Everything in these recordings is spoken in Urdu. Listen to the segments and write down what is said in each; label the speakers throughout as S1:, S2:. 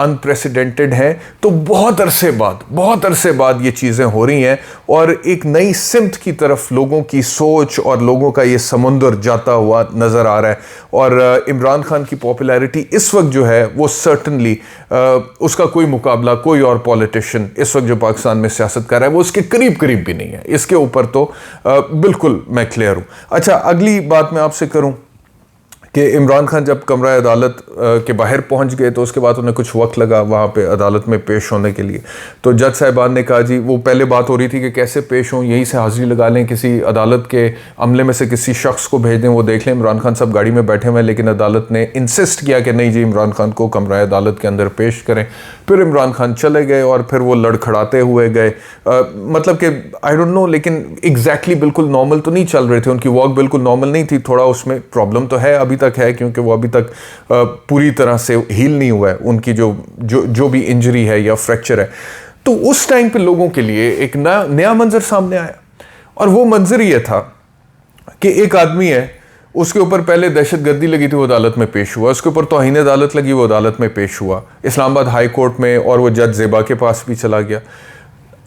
S1: انپریسیڈنٹڈ ہیں. تو بہت عرصے بعد یہ چیزیں ہو رہی ہیں اور ایک نئی سمت کی طرف لوگوں کی سوچ اور لوگوں کا یہ سمندر جاتا ہوا نظر آ رہا ہے. اور عمران خان کی پاپولیرٹی اس وقت جو ہے وہ سرٹنلی اس کا کوئی مقابلہ کوئی اور پولیٹیشین اس وقت جو پاکستان میں سیاست کر رہا ہے وہ اس کے قریب بھی نہیں ہے. اس کے اوپر تو بالکل میں کلیئر ہوں. اچھا, اگلی بات میں آپ سے کروں کہ عمران خان جب کمرہ عدالت کے باہر پہنچ گئے تو اس کے بعد انہیں کچھ وقت لگا وہاں پہ عدالت میں پیش ہونے کے لیے. تو جج صاحبان نے کہا جی, وہ پہلے بات ہو رہی تھی کہ کیسے پیش ہوں, یہیں سے حاضری لگا لیں, کسی عدالت کے عملے میں سے کسی شخص کو بھیج دیں, وہ دیکھ لیں. عمران خان صاحب گاڑی میں بیٹھے ہوئے ہیں, لیکن عدالت نے انسسٹ کیا کہ نہیں جی, عمران خان کو کمرہ عدالت کے اندر پیش کریں. پھر عمران خان چلے گئے اور پھر وہ لڑکھڑاتے ہوئے گئے. مطلب کہ آئی ڈونٹ نو, لیکن ایگزیکٹلی بالکل نارمل تو نہیں چل رہے تھے, ان کی واک بالکل نارمل نہیں تھی. تھوڑا اس میں پرابلم تو ہے, ابھی تک ہے, کیونکہ وہ ابھی تک پوری طرح سے ہیل نہیں ہوا ہے ان کی جو بھی انجری ہے یا فریکچر ہے. تو اس ٹائم پہ لوگوں کے لیے ایک نیا منظر سامنے آیا, اور وہ منظر یہ تھا کہ ایک آدمی ہے, اس کے اوپر پہلے دہشت گردی لگی تھی, وہ عدالت میں پیش ہوا. اس کے اوپر توہین عدالت لگی, وہ عدالت میں پیش ہوا اسلام آباد ہائی کورٹ میں, اور وہ جج زیبا کے پاس بھی چلا گیا.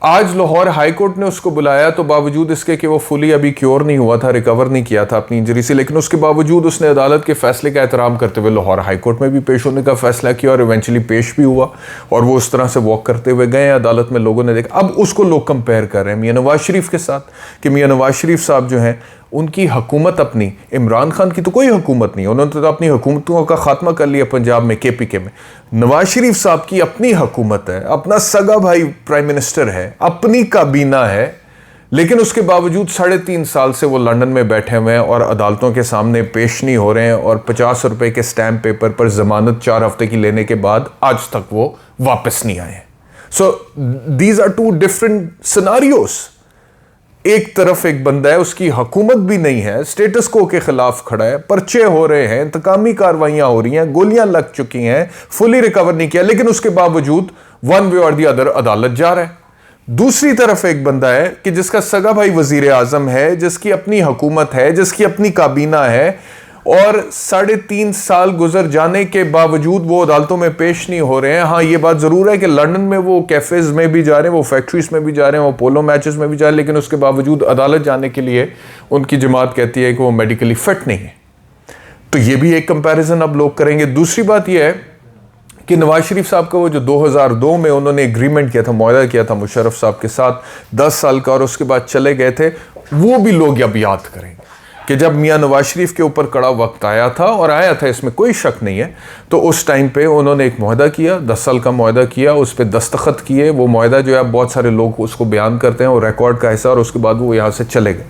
S1: آج لاہور ہائی کورٹ نے اس کو بلایا, تو باوجود اس کے کہ وہ فلی ابھی کیور نہیں ہوا تھا, ریکور نہیں کیا تھا اپنی انجری سے, لیکن اس کے باوجود اس نے عدالت کے فیصلے کا احترام کرتے ہوئے لاہور ہائی کورٹ میں بھی پیش ہونے کا فیصلہ کیا, اور ایونچولی پیش بھی ہوا, اور وہ اس طرح سے واک کرتے ہوئے گئے عدالت میں. لوگوں نے دیکھا. اب اس کو لوگ کمپیئر کر رہے ہیں میاں نواز شریف کے ساتھ, کہ میاں نواز شریف صاحب جو ہیں ان کی حکومت اپنی, عمران خان کی تو کوئی حکومت نہیں, انہوں نے تو اپنی حکومتوں کا خاتمہ کر لیا پنجاب میں KPK میں. نواز شریف صاحب کی اپنی حکومت ہے, اپنا سگا بھائی پرائم منسٹر ہے, اپنی کابینہ ہے, لیکن اس کے باوجود 3.5 سال سے وہ لندن میں بیٹھے ہوئے ہیں اور عدالتوں کے سامنے پیش نہیں ہو رہے ہیں, اور 50 روپے کے سٹیمپ پیپر پر ضمانت 4 ہفتے کی لینے کے بعد آج تک وہ واپس نہیں آئے ہیں. So these are 2 different scenarios. ایک طرف ایک بندہ ہے, اس کی حکومت بھی نہیں ہے, اسٹیٹس کو کے خلاف کھڑا ہے, پرچے ہو رہے ہیں, انتقامی کاروائیاں ہو رہی ہیں, گولیاں لگ چکی ہیں, فلی ریکور نہیں کیا, لیکن اس کے باوجود ون وے اور دی ادر عدالت جا رہا ہے. دوسری طرف ایک بندہ ہے کہ جس کا سگا بھائی وزیر اعظم ہے, جس کی اپنی حکومت ہے, جس کی اپنی کابینہ ہے, اور 3.5 سال گزر جانے کے باوجود وہ عدالتوں میں پیش نہیں ہو رہے ہیں. ہاں, یہ بات ضرور ہے کہ لندن میں وہ کیفیز میں بھی جا رہے ہیں, وہ فیکٹریز میں بھی جا رہے ہیں, وہ پولو میچز میں بھی جا رہے ہیں, لیکن اس کے باوجود عدالت جانے کے لیے ان کی جماعت کہتی ہے کہ وہ میڈیکلی فٹ نہیں ہے. تو یہ بھی ایک کمپیریزن اب لوگ کریں گے. دوسری بات یہ ہے کہ نواز شریف صاحب کا وہ جو 2002 میں انہوں نے ایگریمنٹ کیا تھا, معاہدہ کیا تھا مشرف صاحب کے ساتھ 10 سال کا, اور اس کے بعد چلے گئے تھے, وہ بھی لوگ اب یاد کریں گے کہ جب میاں نواز شریف کے اوپر کڑا وقت آیا تھا, اور آیا تھا, اس میں کوئی شک نہیں ہے, تو اس ٹائم پہ انہوں نے ایک معاہدہ کیا, 10 سال کا معاہدہ کیا, اس پہ دستخط کیے. وہ معاہدہ جو ہے بہت سارے لوگ اس کو بیان کرتے ہیں, وہ ریکارڈ کا حصہ, اور اس کے بعد وہ یہاں سے چلے گئے.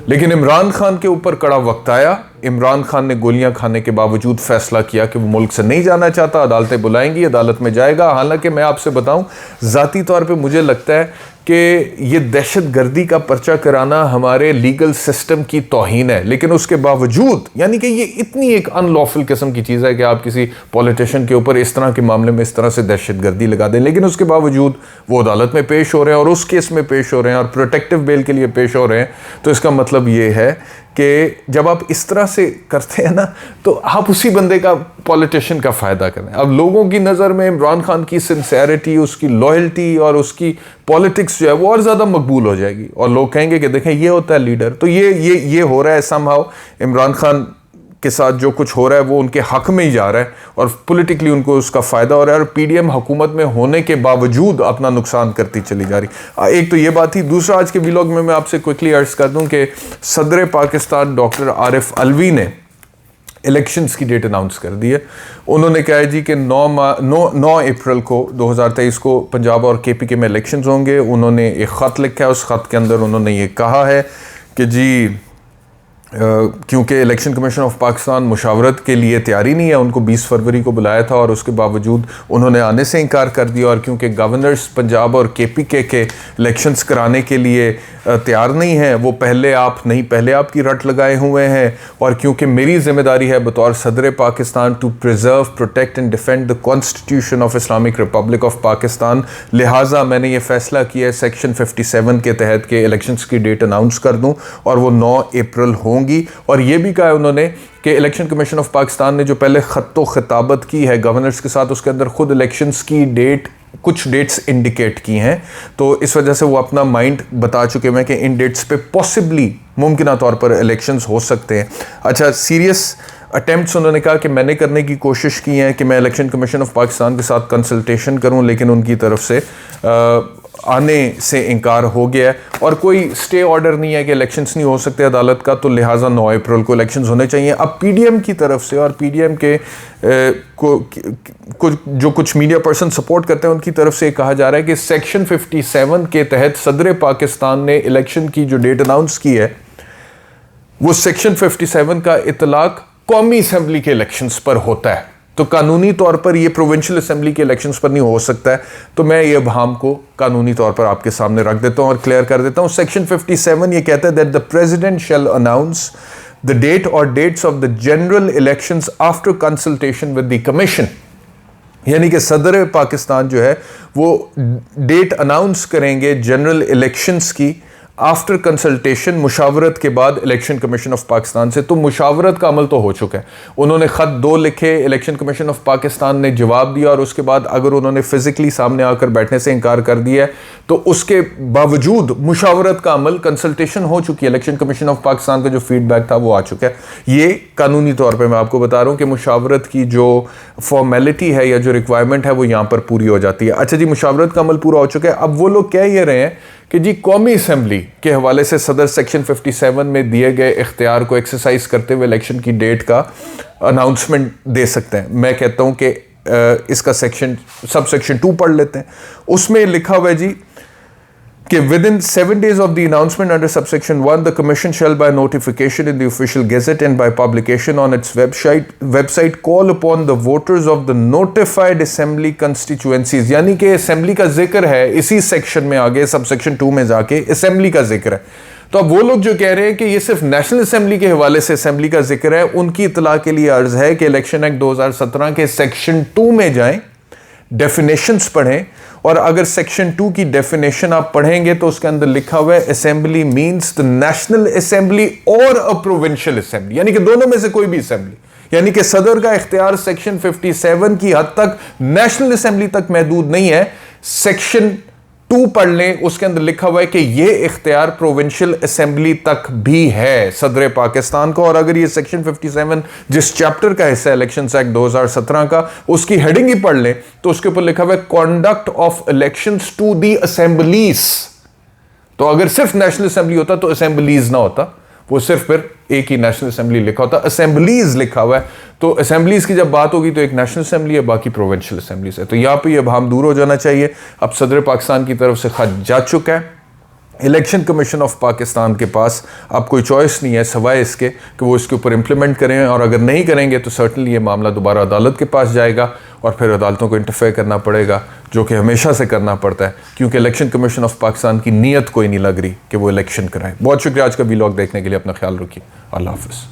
S1: لیکن عمران خان کے اوپر کڑا وقت آیا, عمران خان نے گولیاں کھانے کے باوجود فیصلہ کیا کہ وہ ملک سے نہیں جانا چاہتا, عدالتیں بلائیں گی, عدالت میں جائے گا. حالانکہ میں آپ سے بتاؤں, ذاتی طور پہ مجھے لگتا ہے کہ یہ دہشت گردی کا پرچہ کرانا ہمارے لیگل سسٹم کی توہین ہے, لیکن اس کے باوجود, یعنی کہ یہ اتنی ایک ان لافل قسم کی چیز ہے کہ آپ کسی پولیٹیشین کے اوپر اس طرح کے معاملے میں اس طرح سے دہشت گردی لگا دیں, لیکن اس کے باوجود وہ عدالت میں پیش ہو رہے ہیں, اور اس کیس میں پیش ہو رہے ہیں, اور پروٹیکٹیو بیل کے لیے پیش ہو رہے ہیں. تو اس کا مطلب یہ ہے کہ جب آپ اس طرح سے کرتے ہیں نا, تو آپ اسی بندے کا, پولیٹیشین کا فائدہ کریں. اب لوگوں کی نظر میں عمران خان کی سنسیئرٹی, اس کی لائلٹی اور اس کی پالیٹکس جو ہے وہ اور زیادہ مقبول ہو جائے گی, اور لوگ کہیں گے کہ دیکھیں یہ ہوتا ہے لیڈر. تو یہ ہو رہا ہے سم ہاؤ, عمران خان کے ساتھ جو کچھ ہو رہا ہے وہ ان کے حق میں ہی جا رہا ہے, اور پولیٹیکلی ان کو اس کا فائدہ ہو رہا ہے, اور PDM حکومت میں ہونے کے باوجود اپنا نقصان کرتی چلی جا رہی. ایک تو یہ بات تھی. دوسرا, آج کے ویلاگ میں آپ سے کوئکلی عرض کر دوں کہ صدر پاکستان ڈاکٹر عارف علوی نے الیکشنز کی ڈیٹ اناؤنس کر دی ہے. انہوں نے کہا ہے جی کہ 9 اپریل کو 2023 کو پنجاب اور KPK میں الیکشنز ہوں گے. انہوں نے ایک خط لکھا ہے, اس خط کے اندر انہوں نے یہ کہا ہے کہ جی کیونکہ الیکشن کمیشن آف پاکستان مشاورت کے لیے تیاری نہیں ہے, ان کو 20 فروری کو بلایا تھا اور اس کے باوجود انہوں نے آنے سے انکار کر دیا, اور کیونکہ گورنرز پنجاب اور KPK کے الیکشنز کرانے کے لیے تیار نہیں ہیں, وہ پہلے آپ کی رٹ لگائے ہوئے ہیں, اور کیونکہ میری ذمہ داری ہے بطور صدر Pakistan to preserve, protect and defend the constitution of Islamic republic of Pakistan, لہٰذا میں نے یہ فیصلہ کیا ہے سیکشن 57 کے تحت کہ الیکشنز کی ڈیٹ اناؤنس کر دوں, اور وہ 9 اپریل ہوں گی. اور یہ بھی کہا ہے انہوں نے کہ الیکشن کمیشن آف پاکستان نے جو پہلے خط و خطابت کی ہے گورنرز کے ساتھ، اس کے اندر خود الیکشنز کی کچھ ڈیٹس انڈیکیٹ کی ہیں، تو اس وجہ سے وہ اپنا مائنڈ بتا چکے ہیں کہ ان ڈیٹس پہ پاسبلی ممکنہ طور پر الیکشنز ہو سکتے ہیں۔ اچھا، سیریس اٹیمپٹس انہوں نے کہا کہ میں نے کرنے کی کوشش کی ہیں کہ میں الیکشن کمیشن آف پاکستان کے ساتھ کنسلٹیشن کروں، لیکن ان کی طرف سے آنے سے انکار ہو گیا ہے، اور کوئی سٹے آرڈر نہیں ہے کہ الیکشنز نہیں ہو سکتے عدالت کا، تو لہٰذا 9 اپریل کو الیکشنز ہونے چاہیے۔ اب پی ڈی ایم کی طرف سے اور پی ڈی ایم کے جو کچھ میڈیا پرسن سپورٹ کرتے ہیں ان کی طرف سے یہ کہا جا رہا ہے کہ سیکشن 57 کے تحت صدر پاکستان نے الیکشن کی جو ڈیٹ اناؤنس کی ہے وہ سیکشن 57 کا اطلاق قومی اسمبلی کے الیکشنز پر ہوتا ہے، تو قانونی طور پر یہ پروونشل اسمبلی کے الیکشنز پر نہیں ہو سکتا ہے۔ تو میں یہ ابہام کو قانونی طور پر آپ کے سامنے رکھ دیتا ہوں اور کلیئر کر دیتا ہوں۔ سیکشن 57 یہ کہتا ہے that the president shall announce the date or dates of the general elections after consultation with the commission، یعنی کہ صدر پاکستان جو ہے وہ ڈیٹ اناؤنس کریں گے جنرل الیکشنز کی آفٹر کنسلٹیشن، مشاورت کے بعد الیکشن کمیشن آف پاکستان سے۔ تو مشاورت کا عمل تو ہو چکا ہے، انہوں نے خط 2 لکھے، الیکشن کمیشن آف پاکستان نے جواب دیا، اور اس کے بعد اگر انہوں نے فزیکلی سامنے آ کر بیٹھنے سے انکار کر دیا ہے تو اس کے باوجود مشاورت کا عمل، کنسلٹیشن ہو چکی ہے، الیکشن کمیشن آف پاکستان کا جو فیڈ بیک تھا وہ آ چکا ہے۔ یہ قانونی طور پہ میں آپ کو بتا رہا ہوں کہ مشاورت کی جو فارمیلٹی ہے یا جو ریکوائرمنٹ ہے وہ یہاں پر پوری ہو جاتی ہے۔ اچھا جی، مشاورت کا عمل پورا ہو چکا ہے۔ اب وہ لوگ کہہ یہ رہے ہیں کہ جی قومی اسمبلی کے حوالے سے صدر سیکشن 57 میں دیے گئے اختیار کو ایکسرسائز کرتے ہوئے الیکشن کی ڈیٹ کا اناؤنسمنٹ دے سکتے ہیں۔ میں کہتا ہوں کہ اس کا سب سیکشن 2 پڑھ لیتے ہیں۔ اس میں لکھا ہوا ہے جی کہ within 7 days of the announcement under subsection 1, the commission shall by notification in the official gazette and by publication on its website call upon the voters of the notified assembly constituencies، یعنی کہ اسمبلی کا ذکر ہے اسی سیکشن میں آگے سب سیکشن 2 میں جا کے اسمبلی کا ذکر ہے۔ تو اب وہ لوگ جو کہہ رہے ہیں کہ یہ صرف نیشنل اسمبلی کے حوالے سے اسمبلی کا ذکر ہے، ان کی اطلاع کے لیے عرض ہے کہ الیکشن ایکٹ 2017 کے سیکشن 2 میں جائیں، ڈیفینیشنز پڑھیں، اور اگر سیکشن 2 کی ڈیفینیشن آپ پڑھیں گے تو اس کے اندر لکھا ہوا ہے assembly means the national assembly اور a provincial اسمبلی، یعنی کہ دونوں میں سے کوئی بھی اسمبلی، یعنی کہ صدر کا اختیار سیکشن 57 کی حد تک نیشنل اسمبلی تک محدود نہیں ہے۔ سیکشن 2 پڑھ لیں، اس کے اندر لکھا ہوا ہے کہ یہ اختیار پروونشل اسمبلی تک بھی ہے صدر پاکستان کو، اور اگر یہ سیکشن 57 جس چیپٹر کا حصہ ہے الیکشنز ایکٹ 2017 کا، اس کی ہیڈنگ ہی پڑھ لیں تو اس کے اوپر لکھا ہوا ہے conduct of elections to the assemblies. تو اگر صرف نیشنل اسمبلی ہوتا تو اسمبلیز نہ ہوتا، وہ صرف پھر ایک ہی نیشنل اسمبلی لکھا ہوتا، اسمبلیز لکھا ہوا ہے۔ تو اسمبلیز کی جب بات ہوگی تو ایک نیشنل اسمبلی ہے، باقی پروونشل اسمبلیز ہے۔ تو یہاں پہ یہ ابہام دور ہو جانا چاہیے۔ اب صدر پاکستان کی طرف سے خط جا چکا ہے، الیکشن کمیشن آف پاکستان کے پاس اب کوئی چوائس نہیں ہے سوائے اس کے کہ وہ اس کے اوپر امپلیمنٹ کریں، اور اگر نہیں کریں گے تو سرٹنلی یہ معاملہ دوبارہ عدالت کے پاس جائے گا، اور پھر عدالتوں کو انٹرفیئر کرنا پڑے گا، جو کہ ہمیشہ سے کرنا پڑتا ہے، کیونکہ الیکشن کمیشن آف پاکستان کی نیت کوئی نہیں لگ رہی کہ وہ الیکشن کرائے۔ بہت شکریہ آج کا ویلاگ دیکھنے کے لیے، اپنا خیال رکھیے، اللہ حافظ۔